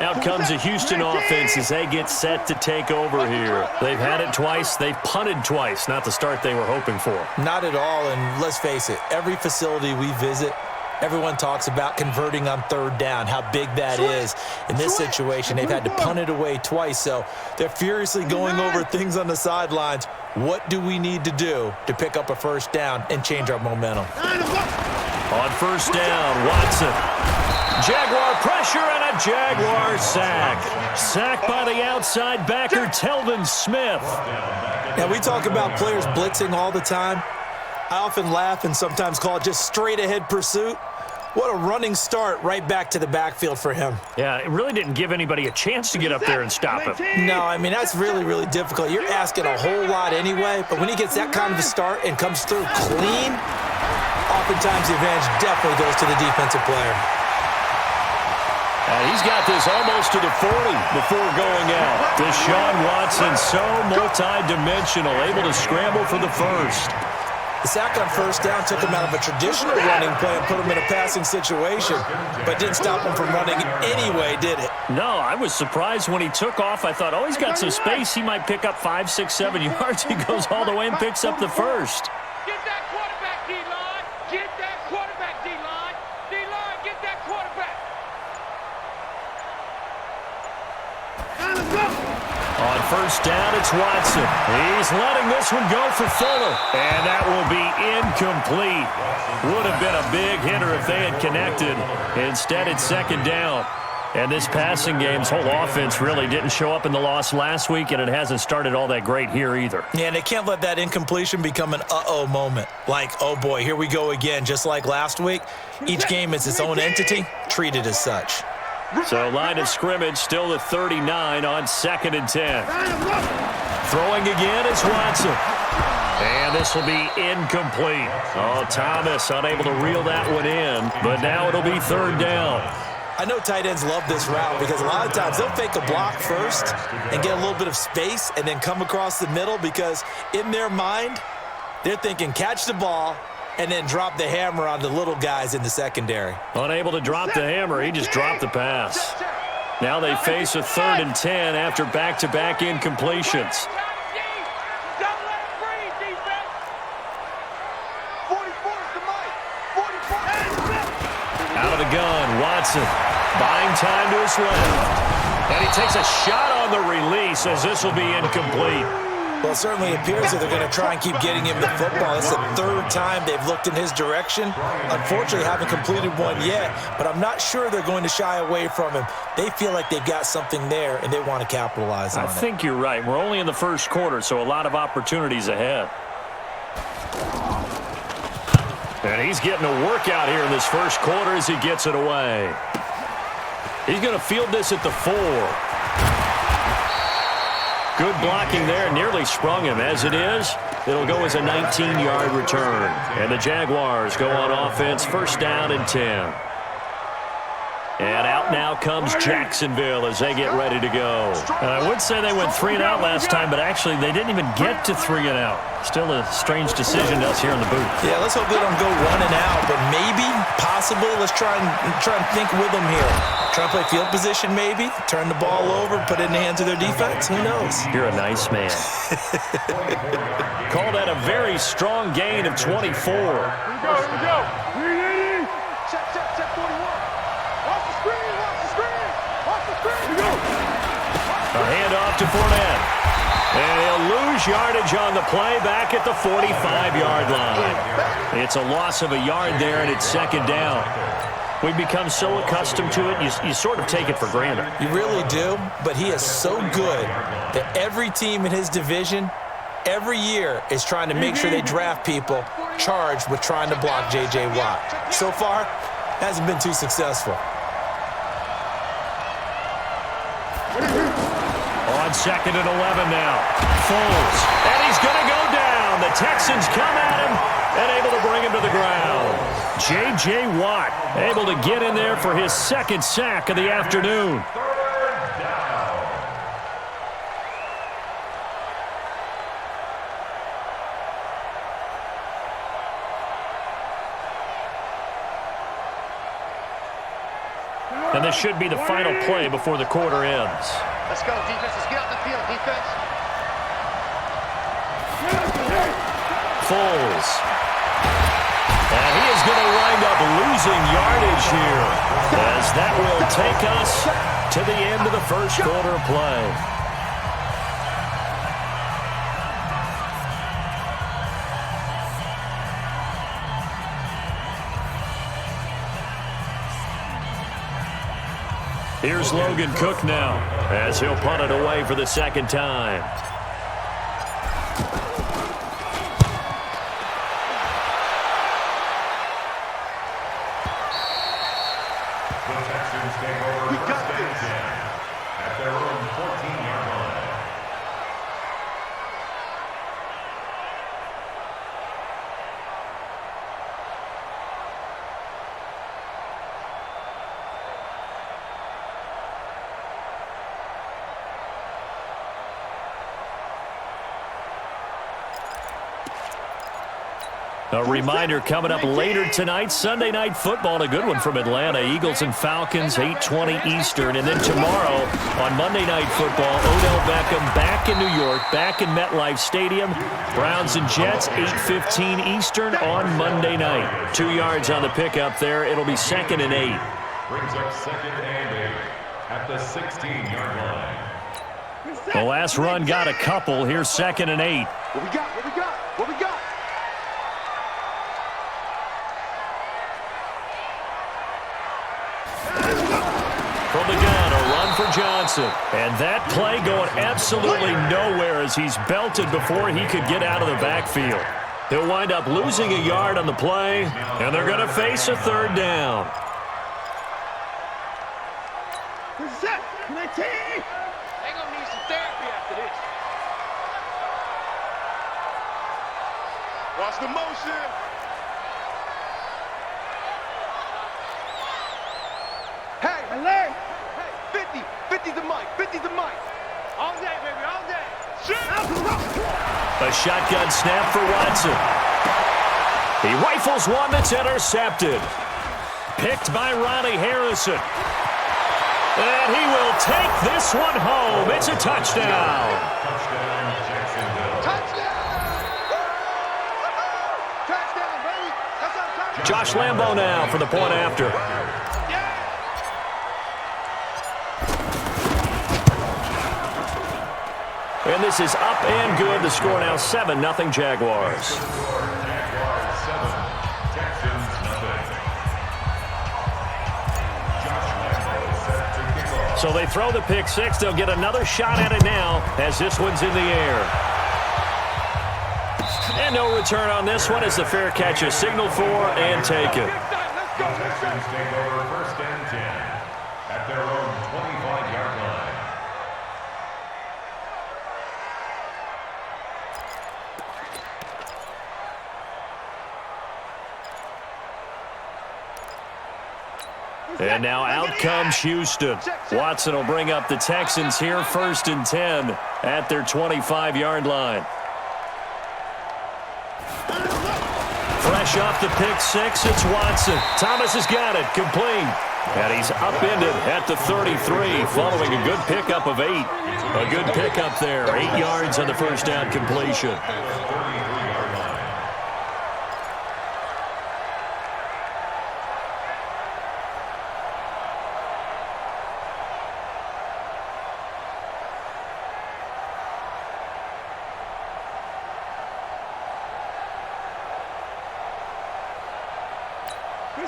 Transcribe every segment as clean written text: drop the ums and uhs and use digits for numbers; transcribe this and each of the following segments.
Out comes the Houston offense as they get set to take over here. They've had it twice. They've punted twice. Not the start they were hoping for. Not at all, and let's face it, every facility we visit, everyone talks about converting on third down, how big that is. In this situation, they've had to punt it away twice, so they're furiously going over things on the sidelines. What do we need to do to pick up a first down and change our momentum? On first down, Watson. Jaguar pressure and a Jaguar sack. Sacked by the outside backer, Telvin Smith. Now, we talk about players blitzing all the time. I often laugh and sometimes call it just straight-ahead pursuit. What a running start right back to the backfield for him. Yeah, it really didn't give anybody a chance to get up there and stop him. No, I mean, that's really, really difficult. You're asking a whole lot anyway, but when he gets that kind of a start and comes through clean, oftentimes the advantage definitely goes to the defensive player. And he's got this almost to the 40 before going out. Deshaun Watson, so multi-dimensional, able to scramble for the first. The sack on first down took him out of a traditional running play and put him in a passing situation, but didn't stop him from running anyway, did it? No, I was surprised when he took off. I thought, oh, he's got some space. He might pick up 5, 6, 7 yards. He goes all the way and picks up the first. Get that quarterback, D-line. Get that quarterback, D-line. D-line, get that quarterback. On first down, it's Watson. He's letting this one go for Fuller. And that will be incomplete. Would have been a big hitter if they had connected. Instead, it's second down. And this passing game's whole offense really didn't show up in the loss last week, and it hasn't started all that great here either. Yeah, and they can't let that incompletion become an uh-oh moment. Like, oh boy, here we go again, just like last week. Each game is its own entity, treated as such. So line of scrimmage still at 39 on 2nd and 10. Throwing again is Watson. And this will be incomplete. Oh, Thomas unable to reel that one in, but now it'll be third down. I know tight ends love this route because a lot of times they'll fake a block first and get a little bit of space and then come across the middle because in their mind, they're thinking catch the ball and then drop the hammer on the little guys in the secondary. Unable to drop the hammer, he just dropped the pass. Now they face a 3rd and 10 after back-to-back incompletions. Out of the gun, Watson buying time to his left. And he takes a shot on the release as this will be incomplete. Well, it certainly appears that they're going to try and keep getting him the football. It's the 3rd time they've looked in his direction. Unfortunately, haven't completed one yet, but I'm not sure they're going to shy away from him. They feel like they've got something there, and they want to capitalize on it. I think you're right. We're only in the first quarter, so a lot of opportunities ahead. And he's getting a workout here in this first quarter as he gets it away. He's going to field this at the 4. Good blocking there, nearly sprung him. As it is, it'll go as a 19-yard return. And the Jaguars go on offense, first down and 10. And out now comes Jacksonville as they get ready to go. And I would say they went 3 and out last time, but actually they didn't even get to 3 and out. Still a strange decision to us here in the booth. Yeah, let's hope they don't go 1 and out, but maybe, possibly, let's try and think with them here. Try and play field position maybe, turn the ball over, put it in the hands of their defense. Who knows? You're a nice man. Call that a very strong gain of 24. Here we go. Check 41. Watch the screen. Here we go. A handoff to Fournette. And he'll lose yardage on the play back at the 45-yard line. It's a loss of a yard there, and it's second down. We've become so accustomed to it, you sort of take it for granted. You really do, but he is so good that every team in his division, every year, is trying to make sure they draft people charged with trying to block J.J. Watt. So far, hasn't been too successful. On 2nd and 11 now. Foles. And he's going to go down. The Texans come at him and able to bring him to the ground. J.J. Watt able to get in there for his 2nd sack of the afternoon. And this should be the final play before the quarter ends. Let's go, defense. Let's get off the field, defense. Foles. And he is going to wind up losing yardage here, as that will take us to the end of the first quarter play. Here's Logan Cook now, as he'll punt it away for the second time. The Texans take over first and 10 at their own 14-yard line. A reminder coming up later tonight, Sunday Night Football, a good one from Atlanta. Eagles and Falcons, 8:20 Eastern. And then tomorrow on Monday Night Football, Odell Beckham back in New York, back in MetLife Stadium. Browns and Jets, 8:15 Eastern on Monday night. 2 yards on the pickup there. It'll be 2nd and 8. Brings up 2nd and 8 at the 16-yard line. The last run got a couple. Here's 2nd and 8. What we got? What we got? What we got? From the gun, a run for Johnson. And that play going absolutely nowhere as he's belted before he could get out of the backfield. He'll wind up losing a yard on the play, and they're going to face a 3rd down. They're going to need some therapy after this. Watch the motion. Hey, Alert! hey, 50 the mic, 50 the mic. All day, baby, all day. A shotgun snap for Watson. He rifles one that's intercepted. Picked by Ronnie Harrison. And he will take this one home. It's a touchdown. Touchdown, Jacksonville. Touchdown! Touchdown, baby. That's our touchdown. Josh Lambo now for the point after. And this is up and good. The score now 7-0 Jaguars. Jaguars 7, Texans nothing. Josh Lambo set to kick off. So they throw the pick six. They'll get another shot at it now as this one's in the air. And no return on this one as the fair catch is signaled for and taken. The Texans take over 1st and 10 at their own 25-yard line. And now out comes Houston. Watson will bring up the Texans here 1st and 10 at their 25-yard line. Fresh off the pick six, it's Watson. Thomas has got it, complete. And he's upended at the 33 following a good pickup of 8. A good pickup there, 8 yards on the first down completion.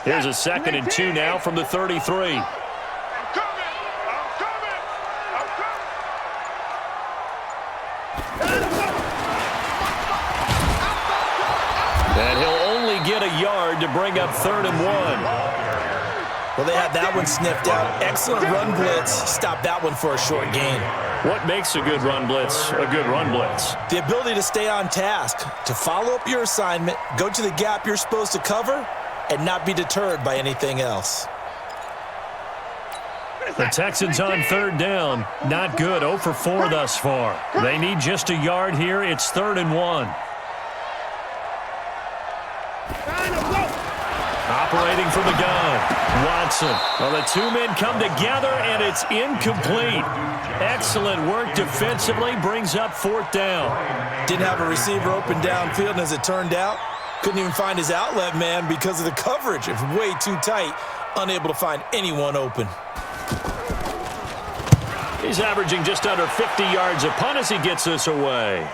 Here's a 2nd and 2 now from the 33. I'm coming! And he'll only get a yard to bring up 3rd and 1. Well, they had that one sniffed out. Excellent run blitz. Stop that one for a short gain. What makes a good run blitz a good run blitz? The ability to stay on task, to follow up your assignment, go to the gap you're supposed to cover, and not be deterred by anything else. The Texans on 3rd down. Not good. 0 for 4 thus far. They need just a yard here. It's 3rd and 1. Operating from the gun, Watson. Well, the two men come together, and it's incomplete. Excellent work defensively, brings up 4th down. Didn't have a receiver open downfield, and as it turned out, couldn't even find his outlet man because of the coverage. It's way too tight, unable to find anyone open. He's averaging just under 50 yards a punt as he gets this away.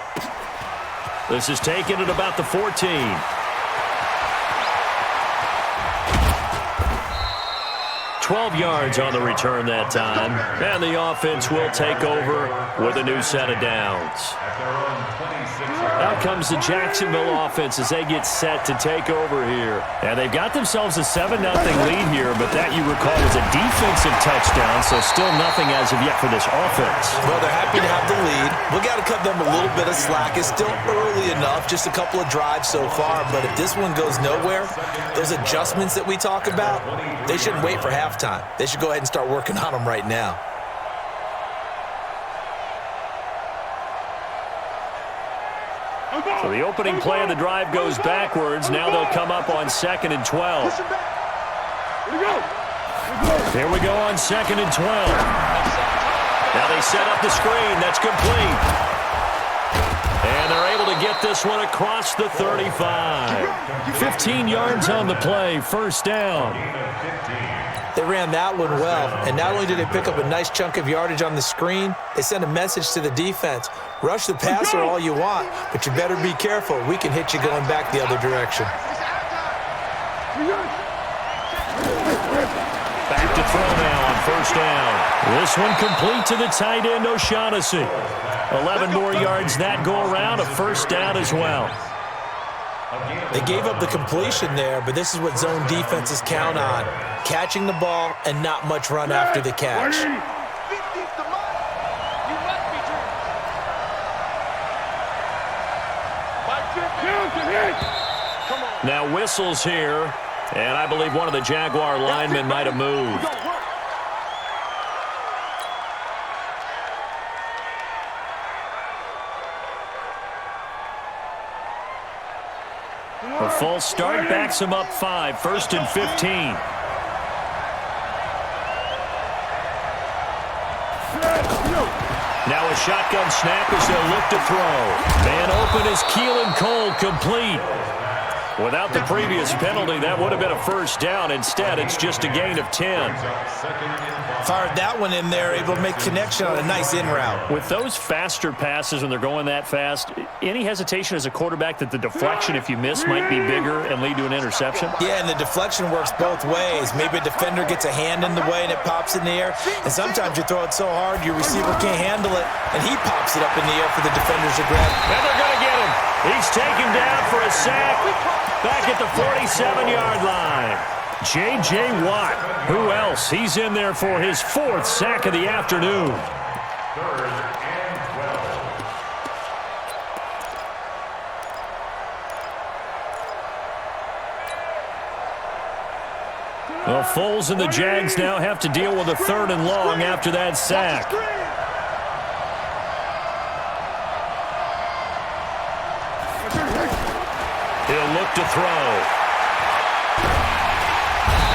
This is taken at about the 14. $12 yards on the return that time. And the offense will take over with a new set of downs. Out comes the Jacksonville offense as they get set to take over here. And they've got themselves a 7-0 lead here, but that, you recall, was a defensive touchdown, so still nothing as of yet for this offense. Well, they're happy to have the lead. We got to cut them a little bit of slack. It's still early enough, just a couple of drives so far, but if this one goes nowhere, those adjustments that we talk about, they shouldn't wait for halftime. They should go ahead and start working on them right now. So the opening play of the drive goes backwards. Now they'll come up on 2nd and 12. Here we go on 2nd and 12. Now they set up the screen. That's complete. And they're able to get this one across the 35. 15 yards on the play. 1st down. They ran that one well, and not only did they pick up a nice chunk of yardage on the screen, they sent a message to the defense. Rush the passer all you want, but you better be careful. We can hit you going back the other direction. Back to throw now on 1st down. This one complete to the tight end, O'Shaughnessy. 11 more yards that go around, a 1st down as well. They gave up the completion there, but this is what zone defenses count on. Catching the ball and not much run after the catch. Now whistles here, and I believe one of the Jaguar linemen might have moved. A false start backs him up 5, 1st and 15. Now a shotgun snap as they'll look to throw. Man open is Keelan Cole, complete. Without the previous penalty, that would have been a 1st down. Instead, it's just a gain of 10. Fired that one in there, able to make connection on a nice in route. With those faster passes when they're going that fast, any hesitation as a quarterback that the deflection, if you miss, might be bigger and lead to an interception? Yeah, and the deflection works both ways. Maybe a defender gets a hand in the way and it pops in the air, and sometimes you throw it so hard your receiver can't handle it, and he pops it up in the air for the defenders to grab. And they're going to get him. He's taken down for a sack back at the 47-yard line. J.J. Watt. Who else? He's in there for his 4th sack of the afternoon. 3rd and 12. Well, Foles and the Jags now have to deal with a 3rd and long after that sack. He'll look to throw.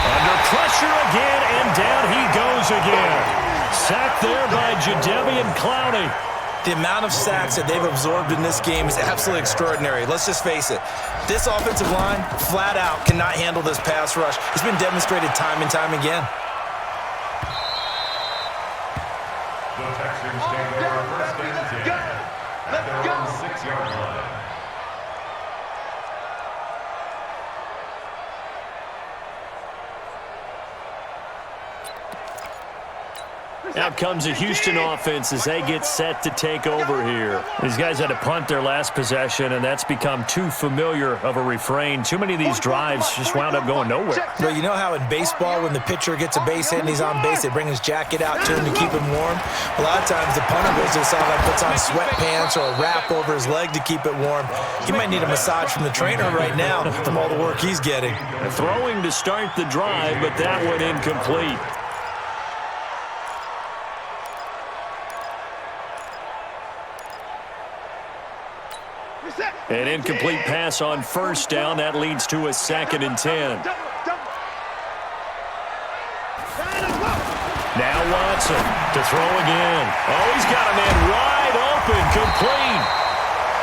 Under pressure again, and down he goes again. Sacked there by Jadeveon Clowney. The amount of sacks that they've absorbed in this game is absolutely extraordinary. Let's just face it. This offensive line, flat out, cannot handle this pass rush. It's been demonstrated time and time again. The Texans take over 1st and 10 at their own 6-yard line. Out comes the Houston offense as they get set to take over here. These guys had to punt their last possession, and that's become too familiar of a refrain. Too many of these drives just wound up going nowhere. But you know how in baseball, when the pitcher gets a base hit and he's on base, they bring his jacket out to him to keep him warm? A lot of times the punter goes to the sideline, puts on sweatpants or a wrap over his leg to keep it warm. He might need a massage from the trainer right now from all the work he's getting. Throwing to start the drive, but that one incomplete. An incomplete pass on 1st down. That leads to a 2nd and 10. Now Watson to throw again. Oh, he's got a man wide open, complete.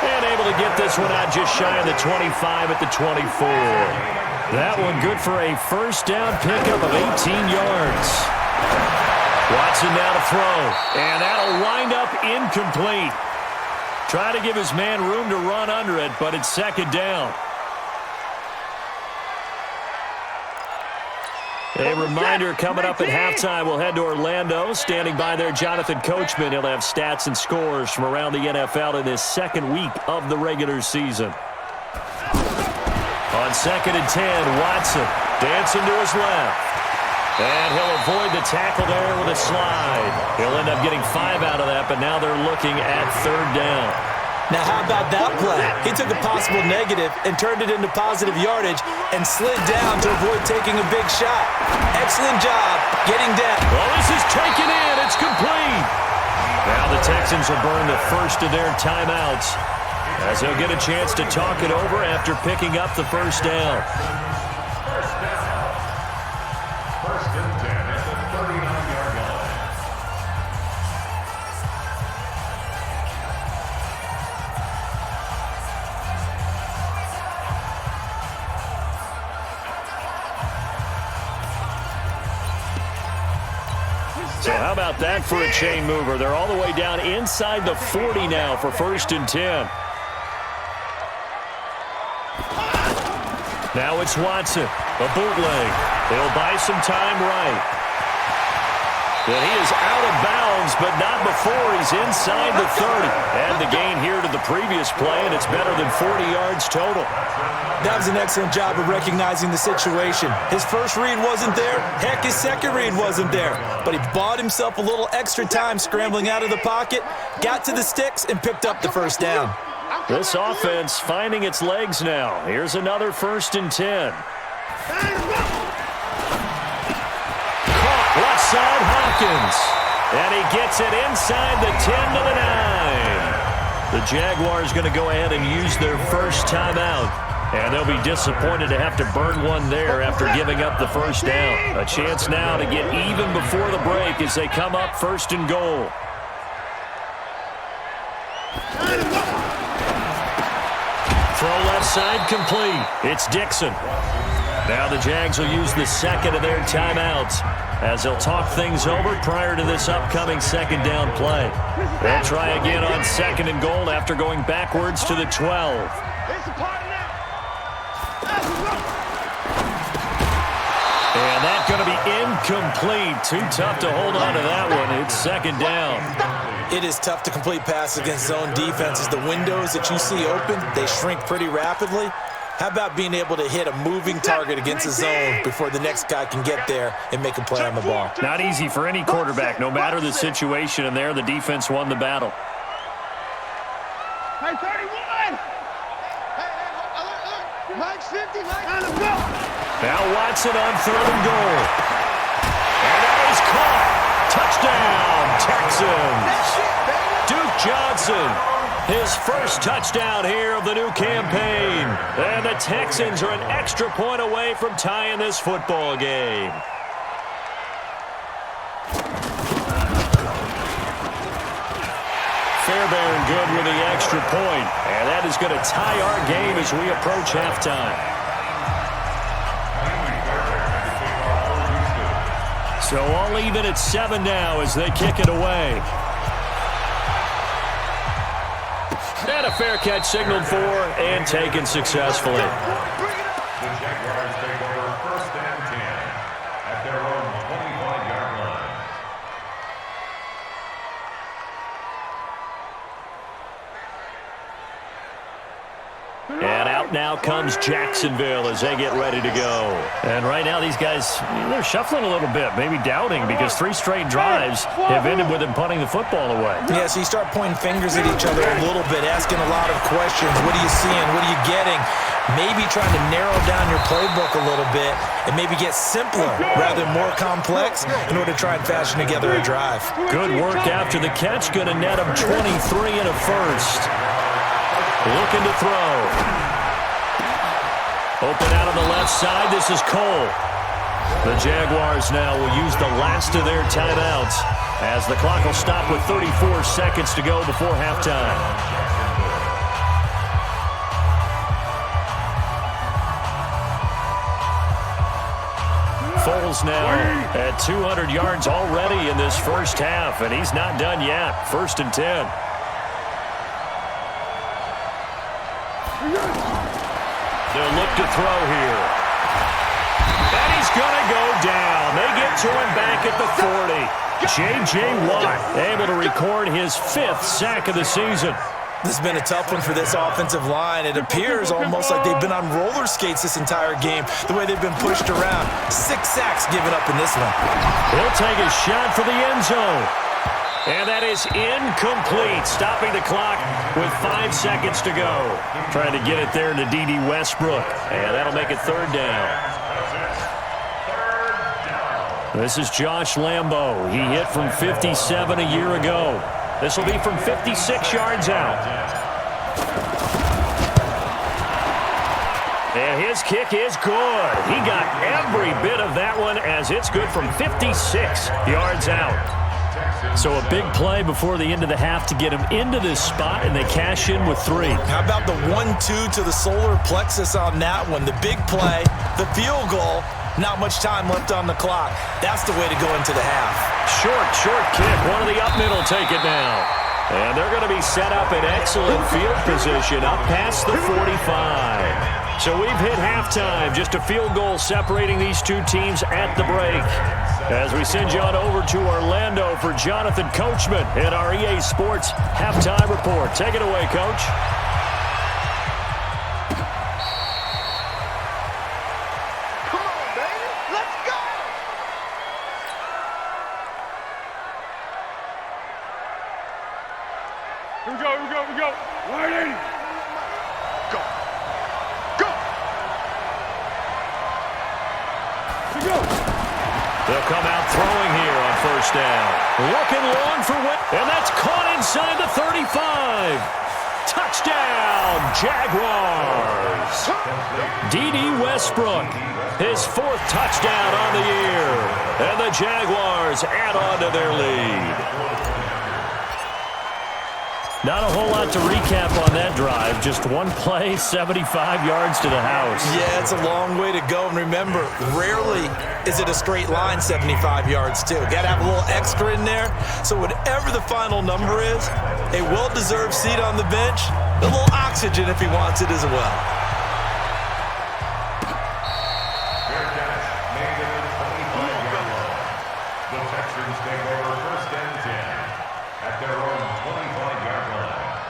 And able to get this one out just shy of the 25 at the 24. That one good for a first down pickup of 18 yards. Watson now to throw, and that'll wind up incomplete. Try to give his man room to run under it, but it's second down. A reminder coming up at halftime, we'll head to Orlando. Standing by there, Jonathan Coachman. He'll have stats and scores from around the NFL in this second week of the regular season. On 2nd and 10, Watson dancing to his left. And he'll avoid the tackle there with a slide. He'll end up getting 5 out of that, but now they're looking at 3rd down. Now, how about that play? He took a possible negative and turned it into positive yardage and slid down to avoid taking a big shot. Excellent job getting down. Well, this is taken in. It's complete. Now the Texans will burn the first of their timeouts as they'll get a chance to talk it over after picking up the first down. First and 10 at the 39-yard line. So how about that for a chain mover? They're all the way down inside the 40 now for 1st and 10. Now it's Watson, a bootleg. He'll buy some time right. And he is out of bounds, but not before he's inside the 30. And the gain here to the previous play, and it's better than 40 yards total. That was an excellent job of recognizing the situation. His first read wasn't there. Heck, his second read wasn't there. But he bought himself a little extra time scrambling out of the pocket, got to the sticks, and picked up the first down. This offense finding its legs now. Here's another 1st and 10. Caught left side Hopkins. And he gets it inside the 10 to the 9. The Jaguars going to go ahead and use their first timeout. And they'll be disappointed to have to burn one there after giving up the first down. A chance now to get even before the break as they come up 1st and goal. Throw left side complete. It's Dixon. Now the Jags will use the second of their timeouts as they'll talk things over prior to this upcoming second down play. They'll try again on 2nd and goal after going backwards to the 12. And that's going to be incomplete. Too tough to hold on to that one. It's 2nd down. It is tough to complete passes against zone defenses. The windows that you see open, they shrink pretty rapidly. How about being able to hit a moving target against a zone before the next guy can get there and make a play on the ball? Not easy for any quarterback, no matter the situation, and there the defense won the battle. Hey, 31! Hey, Mike's 50, Mike. Let's go! Now Watson on 3rd and goal. And that is caught. Touchdown, Texans. Duke Johnson, his first touchdown here of the new campaign. And the Texans are an extra point away from tying this football game. Fairbairn good with the extra point. And that is going to tie our game as we approach halftime. So all even at 7 now as they kick it away. And a fair catch signaled for and taken successfully. The Jaguars take over 1st and 10 at their own 25-yard line. And out now comes Jacksonville as they get ready to go. And right now these guys, they're shuffling a little bit, maybe doubting, because 3 straight drives have ended with them punting the football away. Yeah, so you start pointing fingers at each other a little bit, asking a lot of questions. What are you seeing? What are you getting? Maybe trying to narrow down your playbook a little bit and maybe get simpler rather than more complex in order to try and fashion together a drive. Good work after the catch. Going to net him 23 and a first. Looking to throw. Open out on the left side. This is Cole. The Jaguars now will use the last of their timeouts as the clock will stop with 34 seconds to go before halftime. Foles now at 200 yards already in this first half, and he's not done yet. 1st and 10. They'll look to throw here. And he's going to go down. They get to him back at the 40. J.J. Watt able to record his 5th sack of the season. This has been a tough one for this offensive line. It appears almost like they've been on roller skates this entire game, the way they've been pushed around. 6 sacks given up in this one. He'll take a shot for the end zone. And that is incomplete, stopping the clock with 5 seconds to go. Trying to get it there to D.D. Westbrook, and that'll make it 3rd down. This is Josh Lambo. He hit from 57 a year ago. This will be from 56 yards out. And his kick is good. He got every bit of that one as it's good from 56 yards out. So a big play before the end of the half to get him into this spot, and they cash in with 3. How about the 1-2 to the solar plexus on that one? The big play, the field goal, not much time left on the clock. That's the way to go into the half. Short kick. One of the up middle take it now. And they're going to be set up in excellent field position up past the 45. So we've hit halftime. Just a field goal separating these two teams at the break. As we send you on over to Orlando for Jonathan Coachman in our EA Sports Halftime Report. Take it away, Coach. Come on, baby. Let's go. Here we go. Right in. Go. Go. Here we go. They'll come out throwing here on 1st down. Looking long for Witt, and that's caught inside the 35. Touchdown, Jaguars. D.D. Westbrook, his 4th touchdown on the year. And the Jaguars add on to their lead. Not a whole lot to recap on that drive. Just one play, 75 yards to the house. Yeah, it's a long way to go. And remember, rarely is it a straight line 75 yards, too. Got to have a little extra in there. So whatever the final number is, a well-deserved seat on the bench, a little oxygen if he wants it as well. The Texans take over 1st and 10 at their own 25-yard line.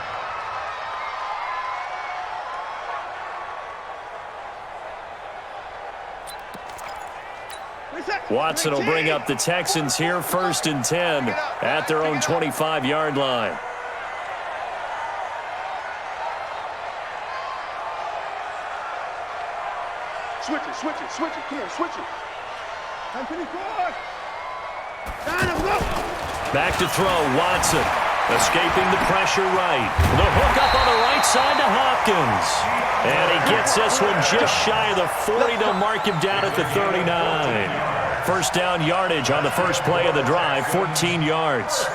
Watson will bring up the Texans here, 1st and 10 at their own 25-yard line. Switch it. Come on, switch it. I'm pretty good. Back to throw, Watson. Escaping the pressure right. The hook up on the right side to Hopkins. And he gets this one just shy of the 40 to mark him down at the 39. 1st down yardage on the first play of the drive, 14 yards.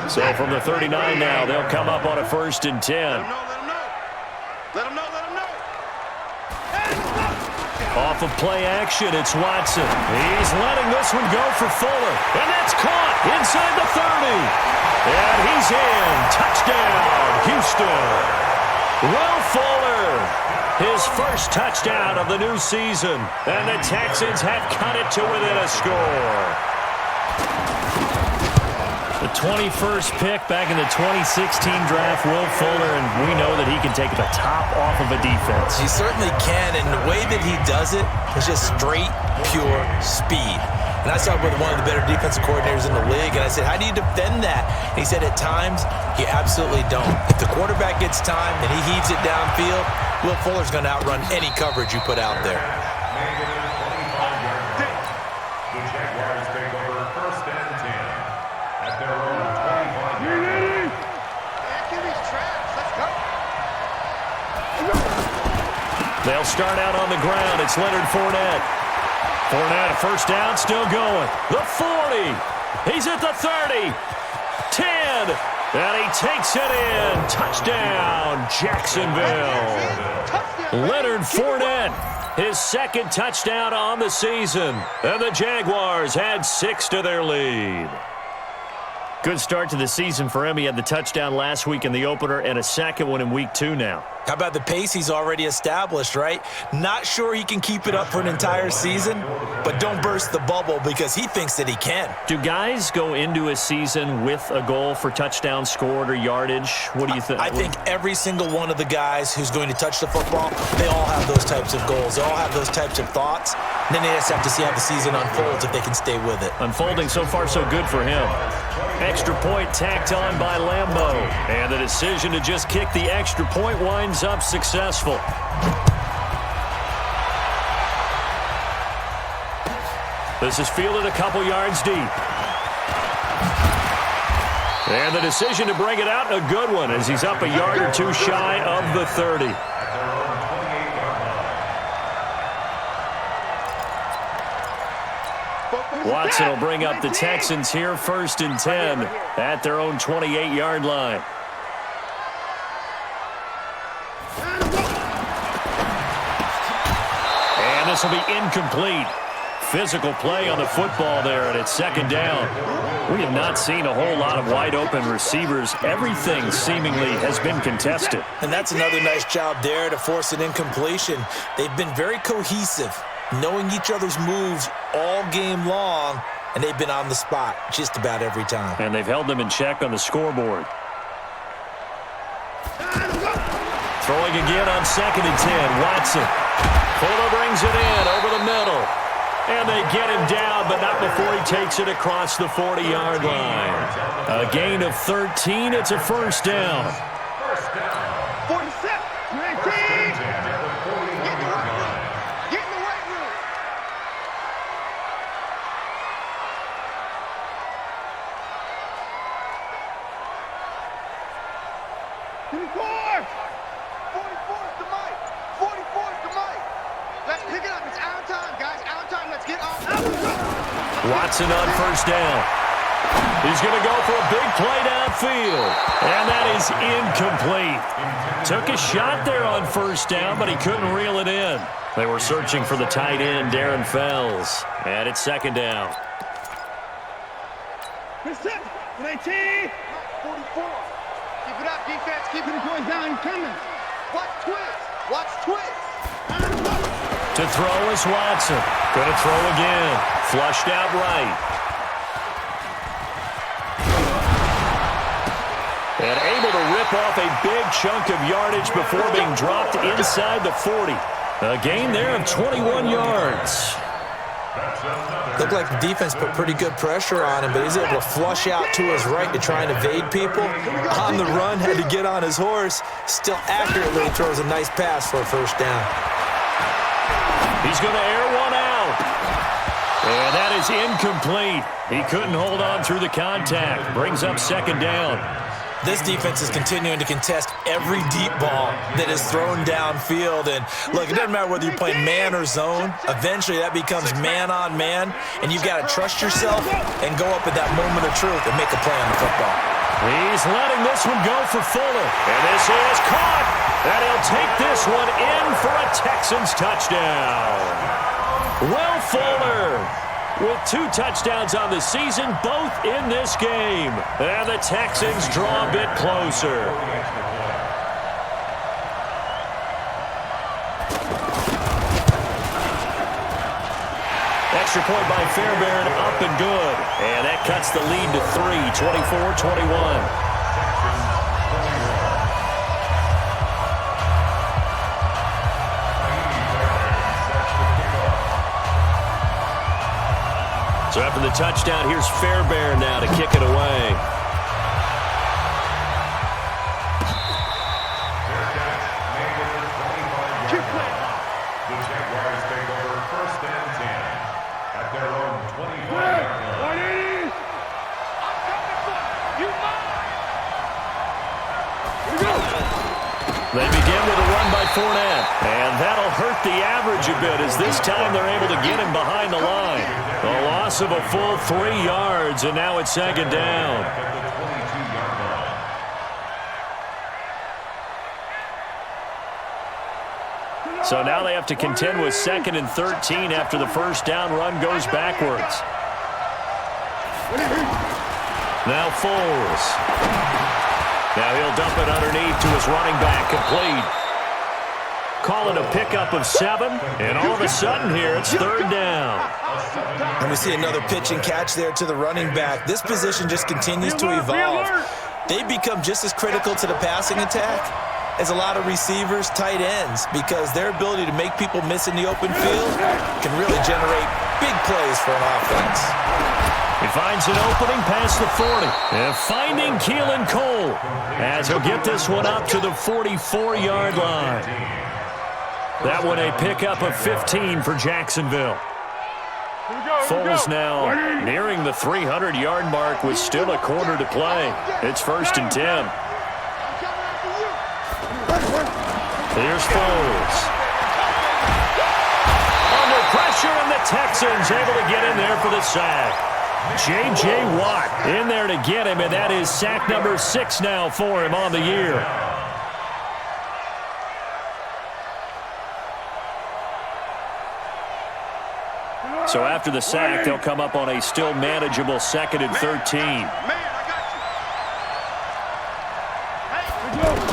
So from the 39 now, they'll come up on a 1st and 10. Let him know. Off of play action, it's Watson. He's letting this one go for Fuller. And that's caught inside the 30. And he's in. Touchdown, Houston. Will Fuller, his 1st touchdown of the new season. And the Texans have cut it to within a score. The 21st pick back in the 2016 draft, Will Fuller, and we know that he can take the top off of a defense. He certainly can, and the way that he does it is just straight, pure speed. And I saw with one of the better defensive coordinators in the league, and I said, how do you defend that? And he said, at times, you absolutely don't. If the quarterback gets time and he heaves it downfield, Will Fuller's going to outrun any coverage you put out there. The Jaguars take over 1st and 10 at their own 25-yard line. Give these traps. Let's go. They'll start out on the ground. It's Leonard Fournette. Fournette, first down, still going. The 40. He's at the 30. 10. And he takes it in. Touchdown, Jacksonville. Leonard Fournette, his second touchdown on the season. And the Jaguars add 6 to their lead. Good start to the season for him. He had the touchdown last week in the opener and a second one in week 2 now. How about the pace he's already established, right? Not sure he can keep it up for an entire season, but don't burst the bubble because he thinks that he can. Do guys go into a season with a goal for touchdowns scored or yardage? What do you think? I think every single one of the guys who's going to touch the football, they all have those types of goals. They all have those types of thoughts. And then they just have to see how the season unfolds if they can stay with it. Unfolding so far so good for him. Extra point tacked on by Lambeau. And the decision to just kick the extra point winds up successful. This is fielded a couple yards deep. And the decision to bring it out, a good one, as he's up a yard or two shy of the 30. Watson will bring up the Texans here, 1st and 10 at their own 28-yard line. And this will be incomplete. Physical play on the football there, and it's 2nd down. We have not seen a whole lot of wide-open receivers. Everything seemingly has been contested. And that's another nice job there to force an incompletion. They've been very cohesive, knowing each other's moves all game long, and they've been on the spot just about every time. And they've held them in check on the scoreboard. Throwing again on 2nd and 10. Watson. Fuller brings it in over the middle. And they get him down, but not before he takes it across the 40-yard line. A gain of 13. It's a 1st down. 47, 19. Get in the weight room. Get 44 is the mic. 44 is the mic. Let's pick it up. It's our time, guys. Our time. Let's get off. Watson on 1st down. He's going to go for a big play downfield. And that is incomplete. Took a shot there on 1st down, but he couldn't reel it in. They were searching for the tight end, Darren Fells. And it's 2nd down. 19. 44. Keep it up, defense. Keep it going down. Coming. Watch twist. Watch twist. To throw is Watson. Going to throw again. Flushed out right. And able to rip off a big chunk of yardage before being dropped inside the 40. A gain there of 21 yards. Looked like the defense put pretty good pressure on him, but he's able to flush out to his right to try and evade people. On the run, had to get on his horse. Still accurately throws a nice pass for a 1st down. He's going to air one out. And that is incomplete. He couldn't hold on through the contact. Brings up 2nd down. This defense is continuing to contest every deep ball that is thrown downfield. And look, it doesn't matter whether you're playing man or zone. Eventually, that becomes man on man, and you've got to trust yourself and go up at that moment of truth and make a play on the football. He's letting this one go for Fuller. And this is caught. And he'll take this one in for a Texans touchdown. Will Fuller with 2 touchdowns on the season, both in this game. And the Texans draw a bit closer. Extra point by Fairbairn, up and good. And that cuts the lead to 3, 24-21. So after the touchdown, here's Fairbairn now to kick it away. The Jaguars take over 1st and 10 at their own 25-yard line. I'm coming for you. You mine. Here we go. They begin with a run by Fournette, and that'll hurt the average a bit as this time they're able to get him behind the line. A loss of a full 3 yards, and now it's second down. So now they have to contend with 2nd and 13 after the first down run goes backwards. Now Foles. Now he'll dump it underneath to his running back, complete. Call it a pickup of 7, and all of a sudden here it's 3rd down. And we see another pitch and catch there to the running back. This position just continues to evolve. They become just as critical to the passing attack as a lot of receivers, tight ends, because their ability to make people miss in the open field can really generate big plays for an offense. He finds an opening past the 40. And finding Keelan Cole as he'll get this one up to the 44-yard line. That one a pickup of 15 for Jacksonville. Foles now nearing the 300-yard mark with still a quarter to play. It's 1st and 10. Here's Foles. Under pressure, and the Texans able to get in there for the sack. J.J. Watt in there to get him, and that is sack number 6 now for him on the year. So after the sack, they'll come up on a still manageable 2nd and 13.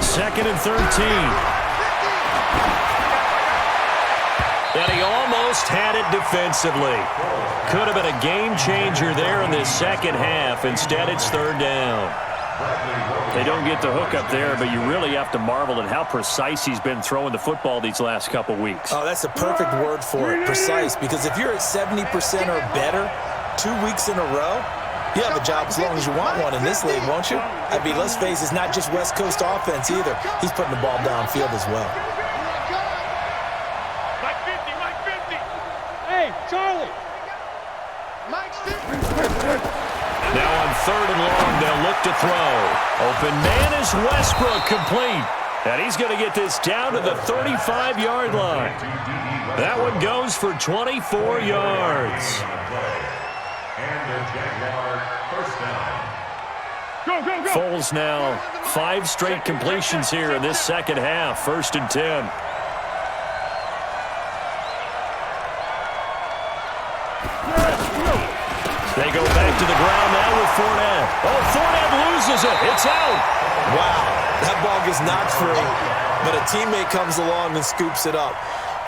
2nd and 13. And he almost had it defensively. Could have been a game changer there in this second half. Instead, it's 3rd down. They don't get the hook up there, but you really have to marvel at how precise he's been throwing the football these last couple weeks. Oh, that's the perfect word for it, precise. Because if you're at 70% or better 2 weeks in a row, you have a job as long as you want one in this league, won't you? I mean, let's face it, it's not just West Coast offense either. He's putting the ball downfield as well. Charlie. Now on 3rd and long, they'll look to throw. Open man is Westbrook, complete. And he's going to get this down to the 35-yard line. That one goes for 24 yards. Foles now 5 straight completions here in this second half. 1st and 10. They go back to the ground now with Fournette. Oh, Fournette loses it. It's out. Wow, that ball gets knocked free, but a teammate comes along and scoops it up.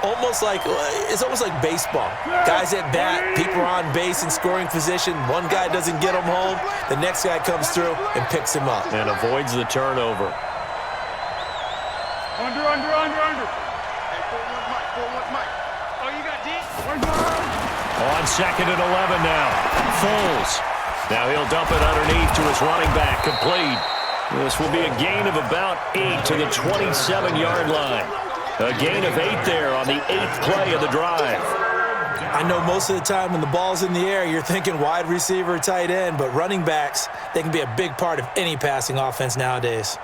It's almost like baseball. Guys at bat, people are on base in scoring position. One guy doesn't get him home. The next guy comes through and picks him up. And avoids the turnover. Under. Hey, 4-1 Mike. Oh, you got D? On 2nd and 11 now. Foles. Now he'll dump it underneath to his running back. Complete. This will be a gain of about 8 to the 27-yard line. A gain of 8 there on the 8th play of the drive. I know most of the time when the ball's in the air, you're thinking wide receiver, tight end, but running backs, they can be a big part of any passing offense nowadays.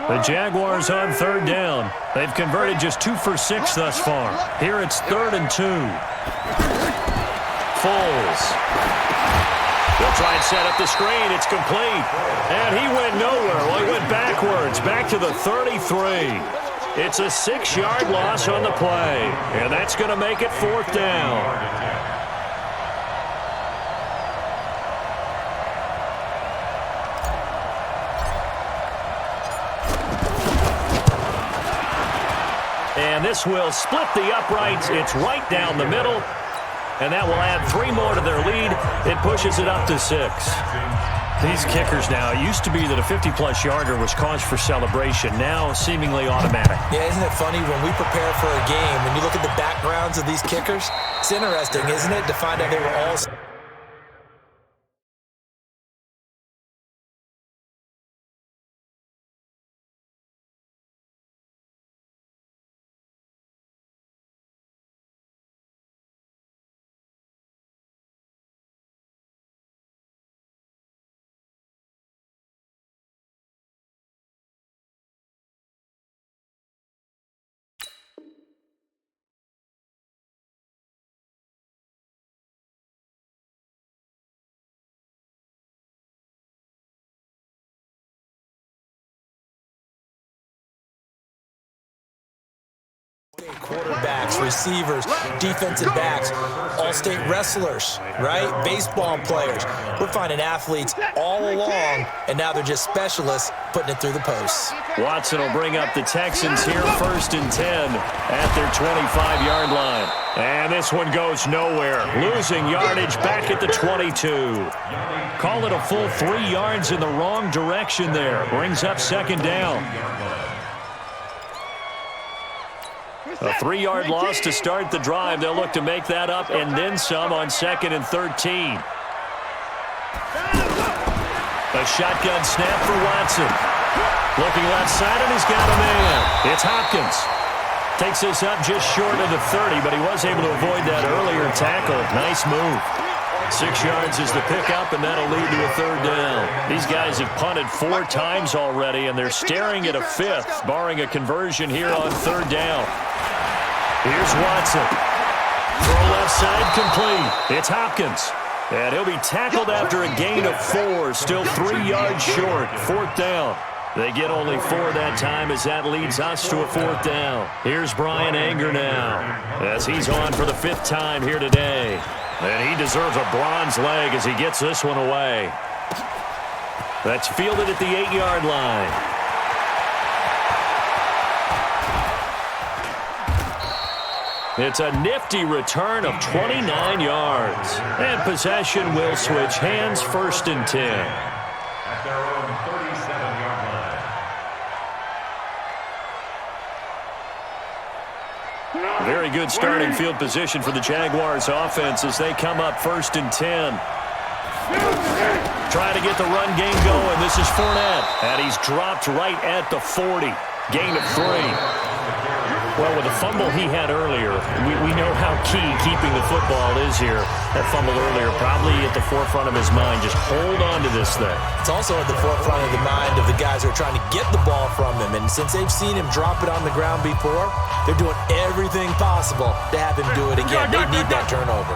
The Jaguars on 3rd down. They've converted just 2 for 6 thus far. Here it's 3rd and 2. Foles. They'll try and set up the screen. It's complete. And he went nowhere. Well, he went backwards, back to the 33. It's a 6-yard loss on the play. And that's going to make it 4th down. And this will split the uprights. It's right down the middle. And that will add 3 more to their lead. It pushes it up to 6. These kickers now, it used to be that a 50-plus yarder was cause for celebration. Now seemingly automatic. Yeah, isn't it funny when we prepare for a game, when you look at the backgrounds of these kickers, it's interesting, isn't it, to find out they were all Quarterbacks, receivers, defensive backs, all-state wrestlers, right? Baseball players. We're finding athletes all along, and now they're just specialists putting it through the posts. Watson will bring up the Texans here, 1st and 10 at their 25-yard line. And this one goes nowhere. Losing yardage back at the 22. Call it a full 3 yards in the wrong direction there. Brings up 2nd down. A 3-yard loss to start the drive. They'll look to make that up and then some on 2nd and 13. A shotgun snap for Watson. Looking left side, and he's got a man. It's Hopkins. Takes this up just short of the 30, but he was able to avoid that earlier tackle. Nice move. 6 yards is the pickup, and that'll lead to a 3rd down. These guys have punted 4 times already, and they're staring at a 5th, barring a conversion here on 3rd down. Here's Watson. Throw left side complete. It's Hopkins. And he'll be tackled after a gain of 4. Still 3 yards short. 4th down. They get only 4 that time as that leads us to a 4th down. Here's Brian Anger now as he's on for the 5th time here today. And he deserves a bronze leg as he gets this one away. That's fielded at the 8-yard line. It's a nifty return of 29 yards. And possession will switch hands, 1st and 10. At their own 37-yard line. Very good starting field position for the Jaguars offense as they come up 1st and 10. Trying to get the run game going. This is Fournette. And he's dropped right at the 40. Gain of 3. Well, with the fumble he had earlier, we know how key keeping the football is here. That fumble earlier probably at the forefront of his mind. Just hold on to this thing. It's also at the forefront of the mind of the guys who are trying to get the ball from him. And since they've seen him drop it on the ground before, they're doing everything possible to have him do it again. They need that turnover.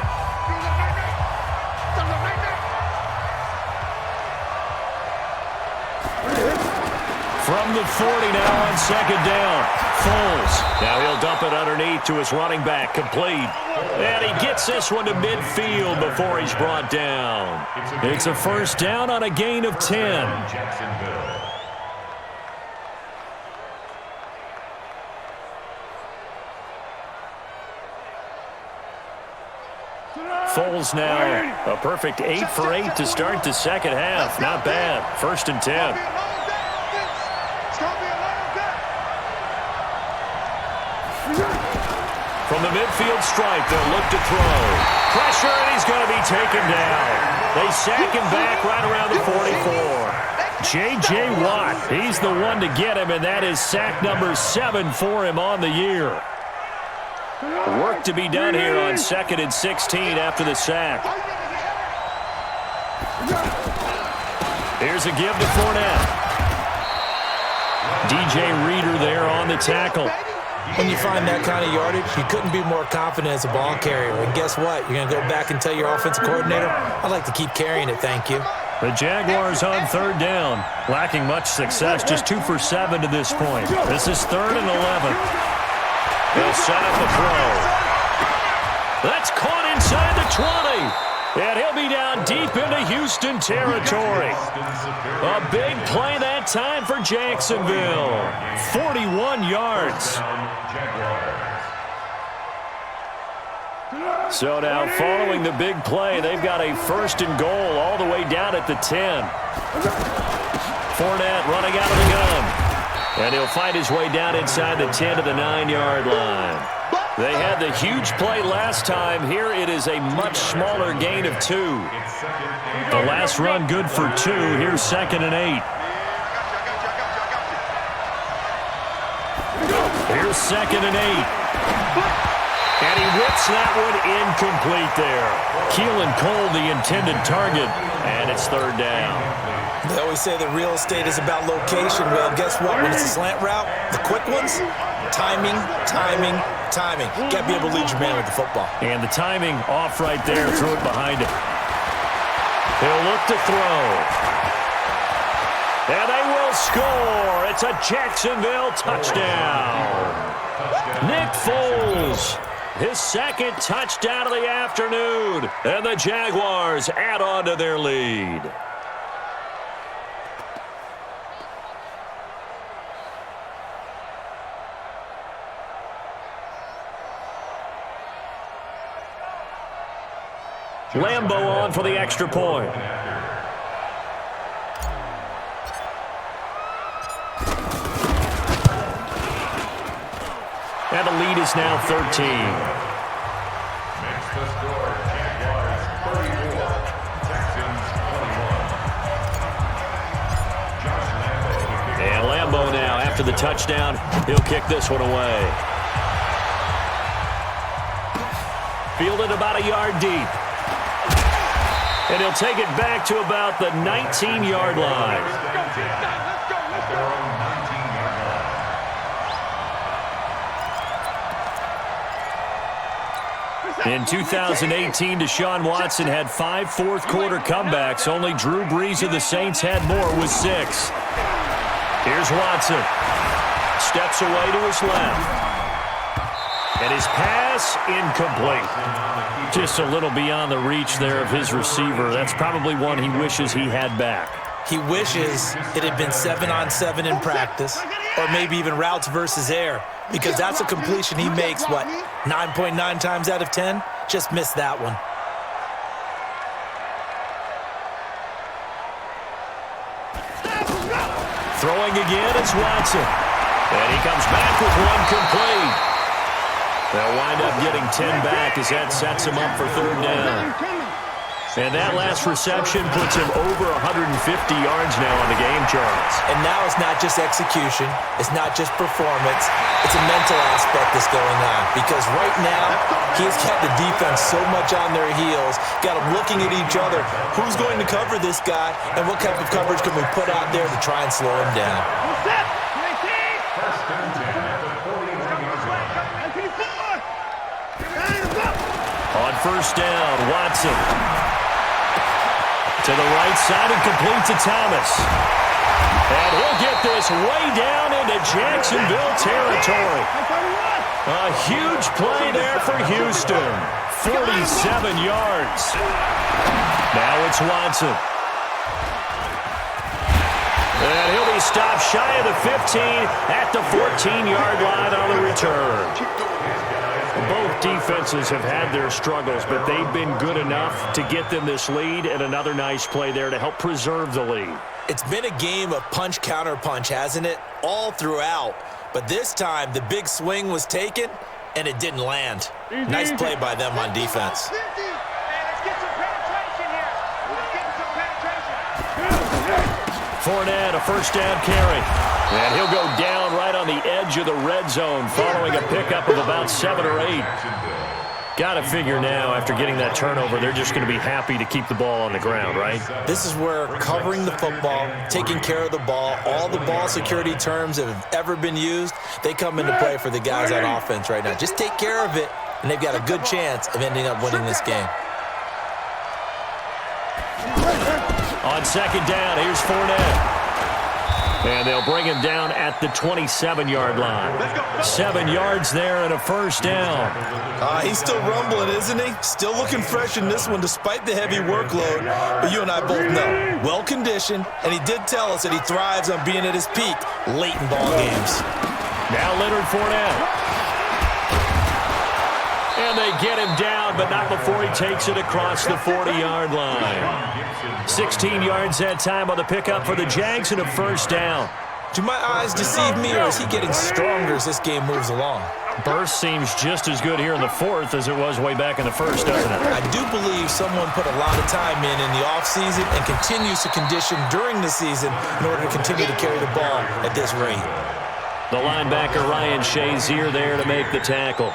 From the 40 now on 2nd down. Foles. Now he'll dump it underneath to his running back. Complete. And he gets this one to midfield before he's brought down. It's a 1st down on a gain of 10. Foles now a perfect 8 for 8 to start the 2nd half. Not bad. 1st and 10. From the midfield stripe, they'll look to throw. Pressure, and he's going to be taken down. They sack him back right around the 44. J.J. Watt, he's the one to get him, and that is sack number 7 for him on the year. Work to be done here on 2nd and 16 after the sack. Here's a give to Fournette. DJ Reader there on the tackle. When you find that kind of yardage, you couldn't be more confident as a ball carrier. And guess what? You're going to go back and tell your offensive coordinator, I'd like to keep carrying it, thank you. The Jaguars on 3rd down. Lacking much success, just 2 for 7 to this point. This is 3rd and 11. They'll set up the throw. That's caught inside the 20. And he'll be down deep into Houston territory. A big play that time for Jacksonville. 41 yards. So now following the big play, they've got a 1st and goal all the way down at the 10. Fournette running out of the gun. And he'll find his way down inside the 10 to the 9-yard line. They had the huge play last time. Here it is a much smaller gain of 2. The last run good for 2. Here's 2nd and 8. Here's 2nd and 8. And he whips that one incomplete there. Keelan Cole, the intended target, and it's 3rd down. They always say that real estate is about location. Well, guess what? When it's a slant route, the quick ones, timing, timing, timing. You got to be able to lead your man with the football. And the timing off right there. Threw it behind him. He'll look to throw. And they will score. score. It's a Jacksonville touchdown. Nick Foles, his second touchdown of the afternoon. And the Jaguars add on to their lead. Lambeau on for the extra point. And the lead is now 13. Makes the score Jaguars 34, Texans 21. And Lambeau now, after the touchdown, he'll kick this one away. Fielded about a yard deep. And he'll take it back to about the 19-yard line. In 2018, Deshaun Watson had 5 fourth-quarter comebacks. Only Drew Brees of the Saints had more with 6. Here's Watson. Steps away to his left. And his pass incomplete. Just a little beyond the reach there of his receiver. That's probably one he wishes he had back. He wishes it had been 7-on-7 in practice, or maybe even routes versus air, because that's a completion he makes, 9.9 times out of 10? Just missed that one. Throwing again, it's Watson. And he comes back with one complete. They'll wind up getting 10 back as that sets him up for third down. And that last reception puts him over 150 yards now on the game charts. And now it's not just execution. It's not just performance. It's a mental aspect that's going on. Because right now, he's got the defense so much on their heels, got them looking at each other. Who's going to cover this guy? And what type of coverage can we put out there to try and slow him down? First and 10 at the 41-yard line. On first down, Watson. To the right side and complete to Thomas. And he'll get this way down into Jacksonville territory. A huge play there for Houston. 47 yards. Now it's Watson. And he'll be stopped shy of the 15 at the 14-yard line on the return. Both defenses have had their struggles, but they've been good enough to get them this lead, and another nice play there to help preserve the lead. It's been a game of punch-counter-punch, hasn't it? All throughout. But this time, the big swing was taken, and it didn't land. Nice play by them on defense. Fournette, a first down carry. And he'll go down right on the edge of the red zone following a pickup of about 7 or 8. Got to figure now, after getting that turnover, they're just going to be happy to keep the ball on the ground, right? This is where covering the football, taking care of the ball, all the ball security terms that have ever been used, they come into play for the guys on offense right now. Just take care of it, and they've got a good chance of ending up winning this game. On second down, here's Fournette. And they'll bring him down at the 27-yard line. 7 yards there and a first down. He's still rumbling, isn't he? Still looking fresh in this one despite the heavy workload. But you and I both know, well-conditioned, and he did tell us that he thrives on being at his peak late in ball games. Now Leonard Fournette. And they get him down, but not before he takes it across the 40-yard line. 16 yards that time on the pickup for the Jags and a first down. Do my eyes deceive me, or is he getting stronger as this game moves along? Burst seems just as good here in the fourth as it was way back in the first, doesn't it? I do believe someone put a lot of time in the offseason and continues to condition during the season in order to continue to carry the ball at this rate. The linebacker, Ryan Shazier, there to make the tackle.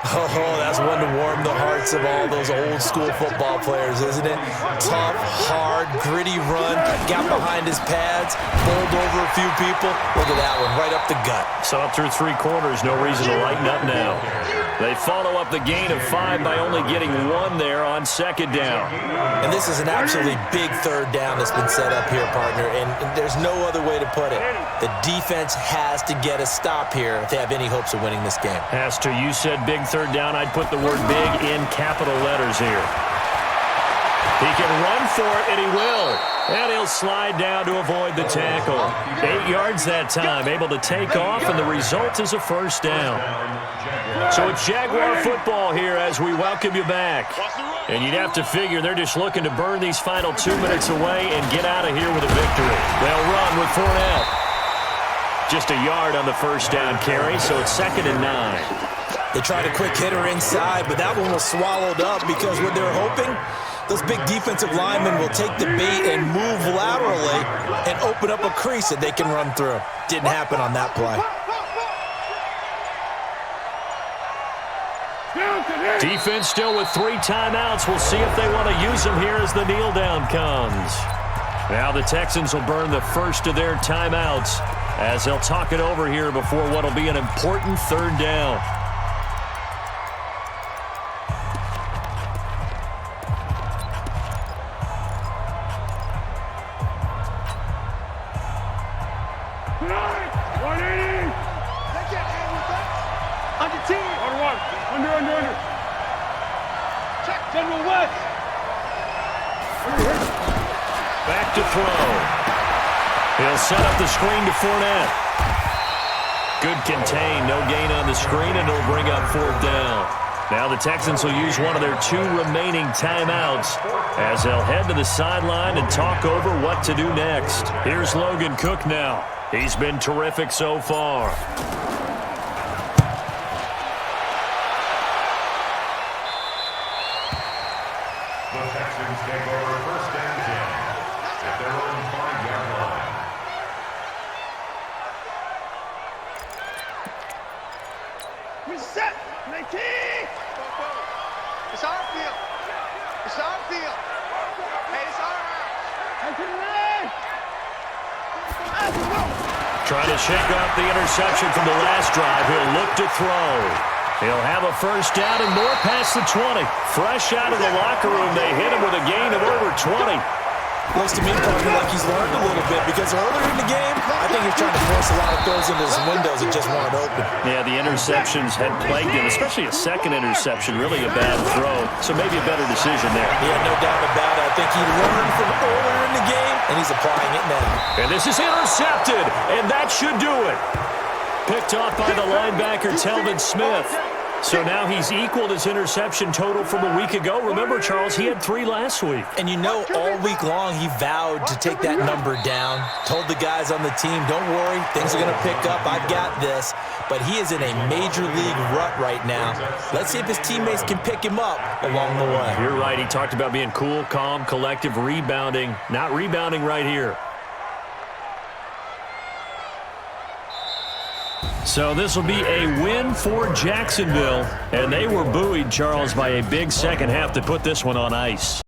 Oh, that's one to warm the hearts of all those old school football players, isn't it? Tough, hard, gritty run, got behind his pads, bowled over a few people. Look at that one, right up the gut. So up through 3 quarters, no reason to lighten up now. They follow up the gain of 5 by only getting 1 there on 2nd down. And this is an absolutely big 3rd down that's been set up here, partner, and there's no other way to put it. The defense has to get a stop here if they have any hopes of winning this game. Has to. You said big 3rd down. I'd put the word big in capital letters here. He can run for it, and he will. And he'll slide down to avoid the tackle. 8 yards that time, able to take off, and the result is a 1st down. So it's Jaguar football here as we welcome you back. And you'd have to figure they're just looking to burn these final 2 minutes away and get out of here with a victory. They'll run with Fournette. Just a yard on the 1st down carry, so it's 2nd and 9. They tried a quick hitter inside, but that one was swallowed up because what they're hoping, those big defensive linemen will take the bait and move laterally and open up a crease that they can run through. Didn't happen on that play. Defense still with 3 timeouts. We'll see if they want to use them here as the kneel down comes. Now the Texans will burn the first of their timeouts as they'll talk it over here before what will be an important 3rd down. Back to throw. He'll set up the screen to Fournette. Good contain, no gain on the screen, and it'll bring up 4th down. Now the Texans will use one of their 2 remaining timeouts as they'll head to the sideline and talk over what to do next. Here's Logan Cook now. He's been terrific so far. The Texans take over 1st and 10 at their own 5-yard line. Reset! 19! It's our field. It's our field. Hey, it's our house. Trying to shake off the interception from the last drive. He'll look to throw. He'll have a 1st down and more past the 20. Fresh out of the locker room, they hit him with a gain of over 20. Looks to me, partner, like he's learned a little bit because earlier in the game, I think he's trying to force a lot of throws into his windows that just weren't open. Yeah, the interceptions had plagued him, especially a 2nd interception, really a bad throw. So maybe a better decision there. Yeah, no doubt about it. I think he learned from earlier in the game, and he's applying it now. And this is intercepted, and that should do it. Picked off by the linebacker, Telvin Smith. So now he's equaled his interception total from a week ago. Remember, Charles, he had 3 last week. And you know, all week long, he vowed to take that number down. Told the guys on the team, don't worry, things are going to pick up. I've got this. But he is in a major league rut right now. Let's see if his teammates can pick him up along the way. You're right. He talked about being cool, calm, collective, rebounding. Not rebounding right here. So this will be a win for Jacksonville, and they were buoyed, Charles, by a big second half to put this one on ice.